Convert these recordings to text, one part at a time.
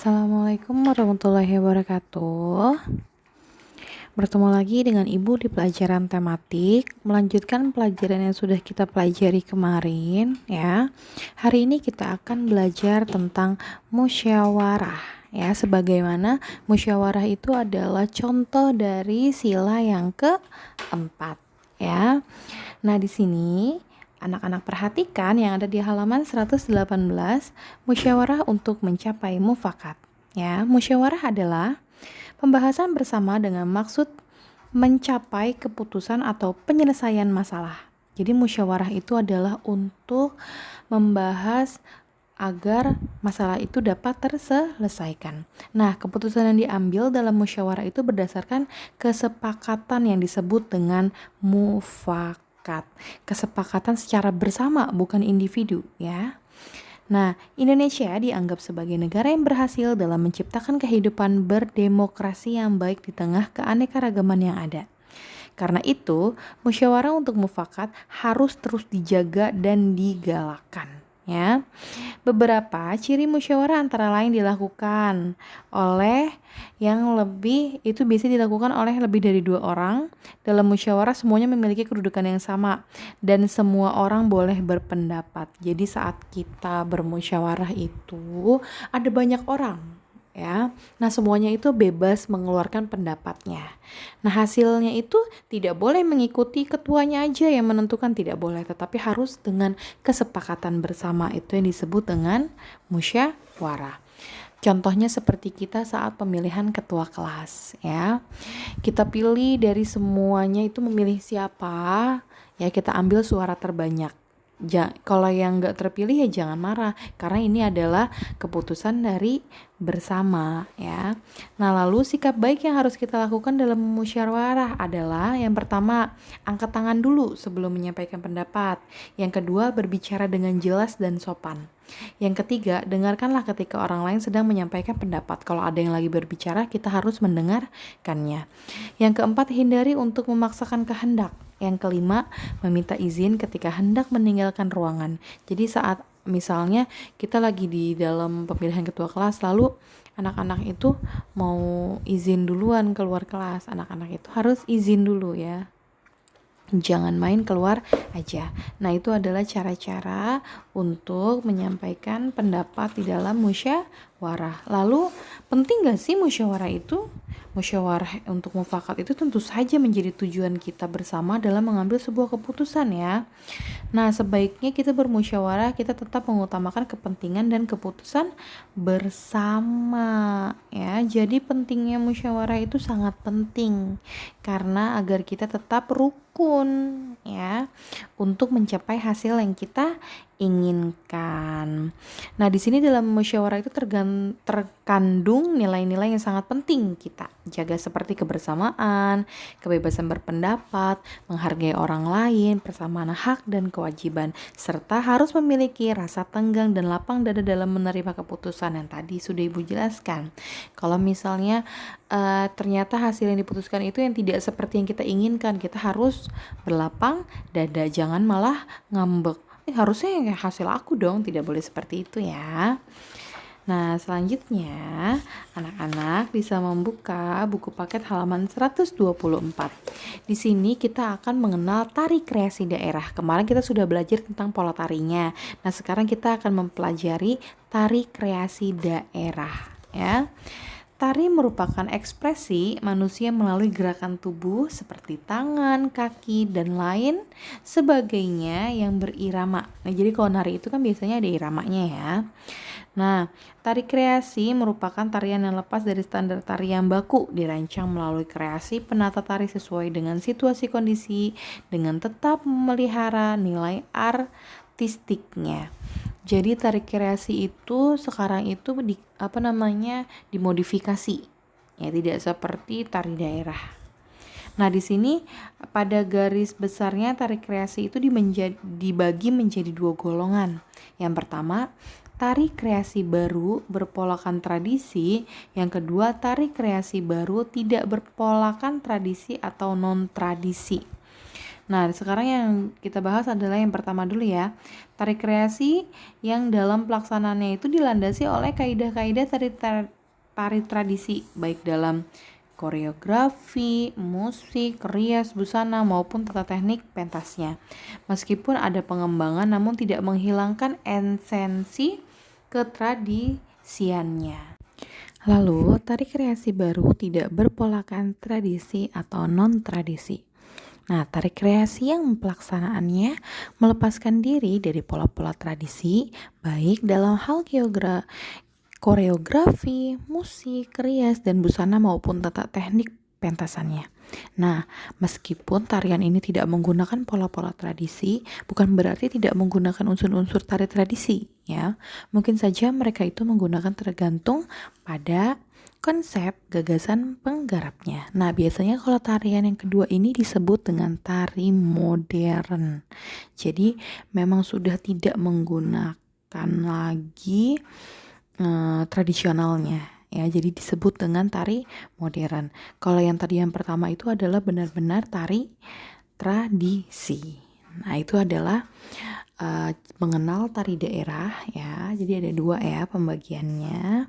Assalamualaikum warahmatullahi wabarakatuh. Bertemu lagi dengan Ibu di pelajaran tematik, melanjutkan pelajaran yang sudah kita pelajari kemarin ya. Hari ini kita akan belajar tentang musyawarah ya, sebagaimana musyawarah itu adalah contoh dari sila yang keempat ya. Nah, di sini anak-anak perhatikan yang ada di halaman 118, musyawarah untuk mencapai mufakat. Ya, musyawarah adalah pembahasan bersama dengan maksud mencapai keputusan atau penyelesaian masalah. Jadi musyawarah itu adalah untuk membahas agar masalah itu dapat terselesaikan. Nah, keputusan yang diambil dalam musyawarah itu berdasarkan kesepakatan yang disebut dengan mufakat. Kesepakatan secara bersama, bukan individu ya. Nah, Indonesia dianggap sebagai negara yang berhasil dalam menciptakan kehidupan berdemokrasi yang baik di tengah keanekaragaman yang ada. Karena itu, musyawarah untuk mufakat harus terus dijaga dan digalakkan. Ya, beberapa ciri musyawarah antara lain dilakukan oleh itu bisa dilakukan oleh lebih dari 2 orang. Dalam musyawarah semuanya memiliki kedudukan yang sama dan semua orang boleh berpendapat. Jadi saat kita bermusyawarah itu ada banyak orang ya. Nah, semuanya itu bebas mengeluarkan pendapatnya. Nah, hasilnya itu tidak boleh mengikuti ketuanya aja yang menentukan, tidak boleh, tetapi harus dengan kesepakatan bersama. Itu yang disebut dengan musyawarah. Contohnya seperti kita saat pemilihan ketua kelas ya. Kita pilih dari semuanya itu memilih siapa, ya kita ambil suara terbanyak. Kalau yang nggak terpilih ya jangan marah, karena ini adalah keputusan dari bersama ya. Nah, lalu sikap baik yang harus kita lakukan dalam musyawarah adalah yang pertama, angkat tangan dulu sebelum menyampaikan pendapat. Yang kedua, berbicara dengan jelas dan sopan. Yang ketiga, dengarkanlah ketika orang lain sedang menyampaikan pendapat. Kalau ada yang lagi berbicara, kita harus mendengarkannya. Yang keempat, hindari untuk memaksakan kehendak. Yang kelima, meminta izin ketika hendak meninggalkan ruangan. Jadi saat misalnya kita lagi di dalam pemilihan ketua kelas, lalu anak-anak itu mau izin duluan keluar kelas, anak-anak itu harus izin dulu ya. Jangan main keluar aja. Nah, itu adalah cara-cara untuk menyampaikan pendapat di dalam musyawarah. Lalu, penting gak sih musyawarah itu? Musyawarah untuk mufakat itu tentu saja menjadi tujuan kita bersama dalam mengambil sebuah keputusan ya. Nah, sebaiknya kita bermusyawarah, kita tetap mengutamakan kepentingan dan keputusan bersama ya. Jadi pentingnya musyawarah itu sangat penting karena agar kita tetap rukun ya untuk mencapai hasil yang kita inginkan. Nah, di sini dalam musyawarah itu terkandung nilai-nilai yang sangat penting kita jaga, seperti kebersamaan, kebebasan berpendapat, menghargai orang lain, persamaan hak dan kewajiban, serta harus memiliki rasa tenggang dan lapang dada dalam menerima keputusan yang tadi sudah Ibu jelaskan. Kalau misalnya ternyata hasil yang diputuskan itu yang tidak seperti yang kita inginkan, kita harus berlapang dada, jangan malah ngambek. Harusnya hasil aku dong, tidak boleh seperti itu ya. Nah, selanjutnya anak-anak bisa membuka buku paket halaman 124. Di sini kita akan mengenal tari kreasi daerah. Kemarin kita sudah belajar tentang pola tarinya. Nah, sekarang kita akan mempelajari tari kreasi daerah ya. Tari merupakan ekspresi manusia melalui gerakan tubuh seperti tangan, kaki, dan lain sebagainya yang berirama. Nah, jadi kalau nari itu kan biasanya ada iramanya ya. Nah, tari kreasi merupakan tarian yang lepas dari standar tari yang baku, dirancang melalui kreasi penata tari sesuai dengan situasi kondisi dengan tetap memelihara nilai artistiknya. Jadi tari kreasi itu sekarang itu dimodifikasi ya, tidak seperti tari daerah. Nah, di sini pada garis besarnya tari kreasi itu dibagi menjadi 2 golongan. Yang pertama, tari kreasi baru berpolakan tradisi. Yang kedua, tari kreasi baru tidak berpolakan tradisi atau non-tradisi. Nah, sekarang yang kita bahas adalah yang pertama dulu ya. Tari kreasi yang dalam pelaksanaannya itu dilandasi oleh kaidah-kaidah tari tradisi, baik dalam koreografi, musik, rias, busana, maupun tata teknik pentasnya. Meskipun ada pengembangan, namun tidak menghilangkan esensi ketradisiannya. Lalu, tari kreasi baru tidak berpolakan tradisi atau non-tradisi. Nah, tari kreasi yang pelaksanaannya melepaskan diri dari pola-pola tradisi, baik dalam hal koreografi, musik, rias, dan busana maupun tata teknik pentasannya. Nah, meskipun tarian ini tidak menggunakan pola-pola tradisi, bukan berarti tidak menggunakan unsur-unsur tari tradisi, ya. Mungkin saja mereka itu menggunakan tergantung pada konsep gagasan penggarapnya. Nah, biasanya kalau tarian yang kedua ini disebut dengan tari modern. Jadi, memang sudah tidak menggunakan lagi tradisionalnya. Ya, jadi disebut dengan tari modern. Kalau yang tadi yang pertama itu adalah benar-benar tari tradisi. Nah, itu adalah mengenal tari daerah ya. Jadi ada dua ya pembagiannya.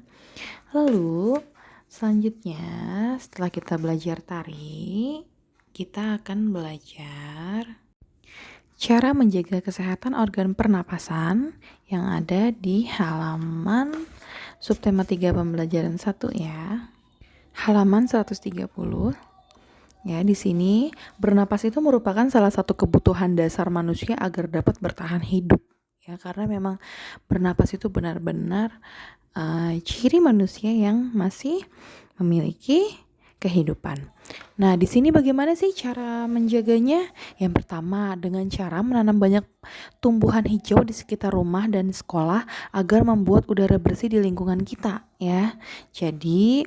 Lalu selanjutnya setelah kita belajar tari, kita akan belajar cara menjaga kesehatan organ pernapasan yang ada di halaman subtema 3 pembelajaran 1 ya. Halaman 130. Ya, di sini bernapas itu merupakan salah satu kebutuhan dasar manusia agar dapat bertahan hidup. Ya, karena memang bernapas itu benar-benar ciri manusia yang masih memiliki kehidupan. Nah, di sini bagaimana sih cara menjaganya? Yang pertama, dengan cara menanam banyak tumbuhan hijau di sekitar rumah dan sekolah agar membuat udara bersih di lingkungan kita, ya. Jadi,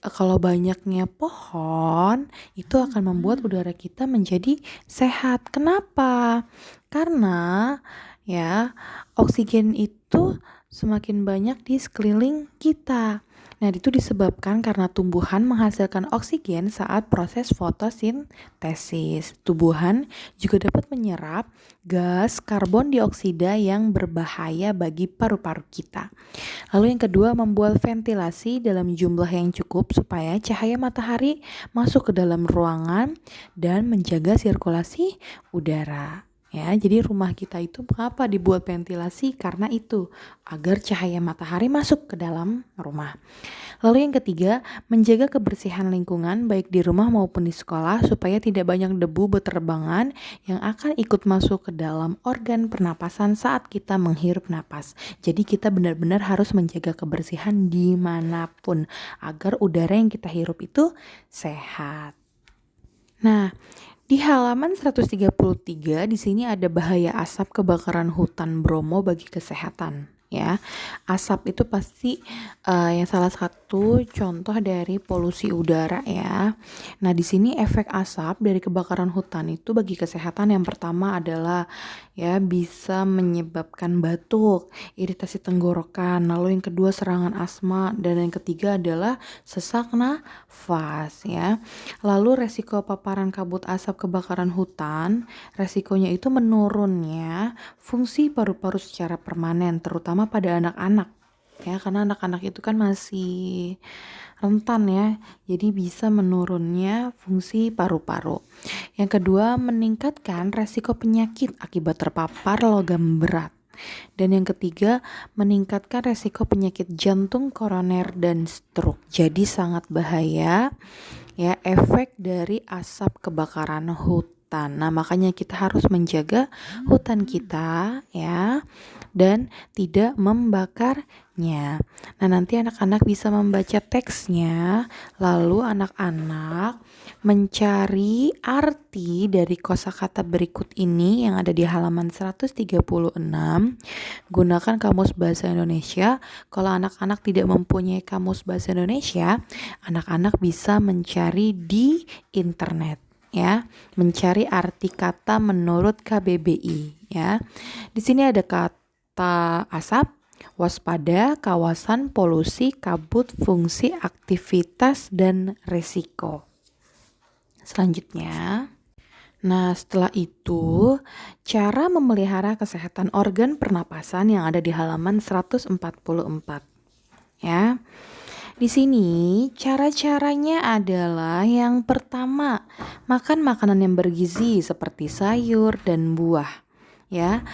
kalau banyaknya pohon, itu akan membuat udara kita menjadi sehat. Kenapa? Karena ya, oksigen itu semakin banyak di sekeliling kita. Nah, itu disebabkan karena tumbuhan menghasilkan oksigen saat proses fotosintesis. Tumbuhan juga dapat menyerap gas karbon dioksida yang berbahaya bagi paru-paru kita. Lalu yang kedua, membuat ventilasi dalam jumlah yang cukup supaya cahaya matahari masuk ke dalam ruangan dan menjaga sirkulasi udara. Ya, jadi rumah kita itu mengapa dibuat ventilasi? Karena itu, agar cahaya matahari masuk ke dalam rumah. Lalu yang ketiga, menjaga kebersihan lingkungan baik di rumah maupun di sekolah supaya tidak banyak debu berterbangan yang akan ikut masuk ke dalam organ pernapasan saat kita menghirup napas. Jadi kita benar-benar harus menjaga kebersihan dimanapun agar udara yang kita hirup itu sehat. Nah, di halaman 133 di sini ada bahaya asap kebakaran hutan Bromo bagi kesehatan. Ya, asap itu pasti yang salah satu contoh dari polusi udara ya. Nah, di sini efek asap dari kebakaran hutan itu bagi kesehatan yang pertama adalah ya bisa menyebabkan batuk, iritasi tenggorokan, lalu yang kedua serangan asma, dan yang ketiga adalah sesak nafas ya. Lalu resiko paparan kabut asap kebakaran hutan, resikonya itu menurunnya fungsi paru-paru secara permanen, terutama pada anak-anak. Ya, karena anak-anak itu kan masih rentan ya, jadi bisa menurunnya fungsi paru-paru. Yang kedua, meningkatkan resiko penyakit akibat terpapar logam berat. Dan yang ketiga, meningkatkan resiko penyakit jantung, koroner, dan stroke. Jadi sangat bahaya ya efek dari asap kebakaran hutan. Nah, makanya kita harus menjaga hutan kita ya dan tidak membakarnya. Nah, nanti anak-anak bisa membaca teksnya, lalu anak-anak mencari arti dari kosakata berikut ini yang ada di halaman 136. Gunakan kamus bahasa Indonesia. Kalau anak-anak tidak mempunyai kamus bahasa Indonesia, anak-anak bisa mencari di internet ya, mencari arti kata menurut KBBI ya. Di sini ada kata asap, waspada, kawasan, polusi, kabut, fungsi, aktivitas, dan resiko. Selanjutnya, Nah, setelah itu, cara memelihara kesehatan organ pernapasan yang ada di halaman 144 ya. Di sini cara-caranya adalah yang pertama, makan makanan yang bergizi seperti sayur dan buah. Ya,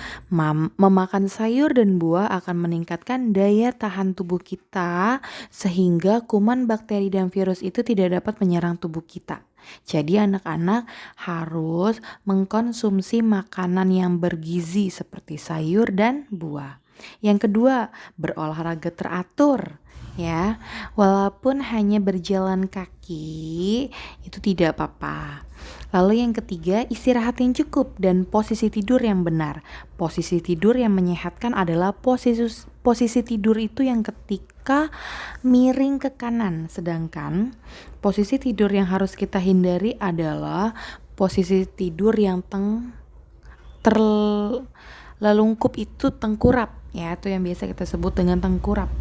memakan sayur dan buah akan meningkatkan daya tahan tubuh kita sehingga kuman, bakteri dan virus itu tidak dapat menyerang tubuh kita. Jadi anak-anak harus mengkonsumsi makanan yang bergizi seperti sayur dan buah. Yang kedua, berolahraga teratur. Ya, walaupun hanya berjalan kaki itu tidak apa-apa. Lalu yang ketiga, istirahat yang cukup dan posisi tidur yang benar. Posisi tidur yang menyehatkan adalah posisi tidur itu yang ketika miring ke kanan, sedangkan posisi tidur yang harus kita hindari adalah posisi tidur yang terlelungkup itu tengkurap, ya, itu yang biasa kita sebut dengan tengkurap.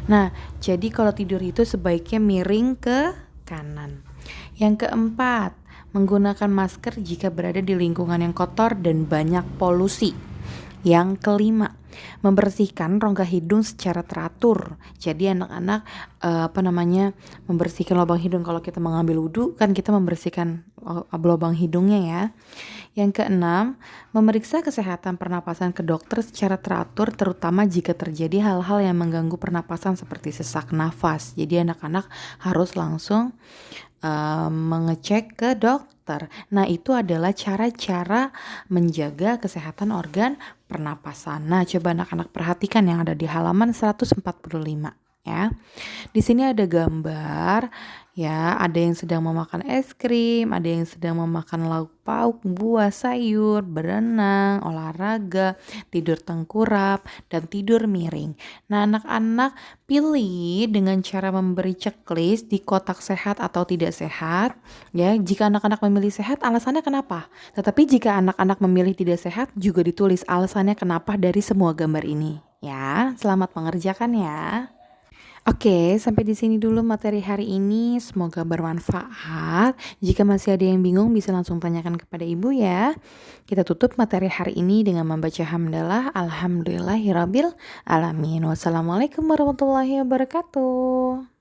Nah, jadi kalau tidur itu sebaiknya miring ke kanan. Yang keempat, menggunakan masker jika berada di lingkungan yang kotor dan banyak polusi. Yang kelima, membersihkan rongga hidung secara teratur. Jadi anak-anak membersihkan lubang hidung. Kalau kita mengambil wudhu kan kita membersihkan lubang hidungnya ya. Yang keenam, memeriksa kesehatan pernapasan ke dokter secara teratur, terutama jika terjadi hal-hal yang mengganggu pernapasan seperti sesak nafas. Jadi anak-anak harus langsung mengecek ke dokter. Nah, itu adalah cara-cara menjaga kesehatan organ pernapasan. Nah, coba anak-anak perhatikan yang ada di halaman 145 ya. Di sini ada gambar ya, ada yang sedang memakan es krim, ada yang sedang memakan lauk pauk, buah, sayur, berenang, olahraga, tidur tengkurap, dan tidur miring. Nah, anak-anak pilih dengan cara memberi checklist di kotak sehat atau tidak sehat. Ya, jika anak-anak memilih sehat, alasannya kenapa? Tetapi jika anak-anak memilih tidak sehat, juga ditulis alasannya kenapa dari semua gambar ini. Ya, selamat mengerjakan ya. Oke, sampai di sini dulu materi hari ini. Semoga bermanfaat. Jika masih ada yang bingung, bisa langsung tanyakan kepada ibu ya. Kita tutup materi hari ini dengan membaca hamdalah. Alhamdulillahirabbil alamin. Wassalamualaikum warahmatullahi wabarakatuh.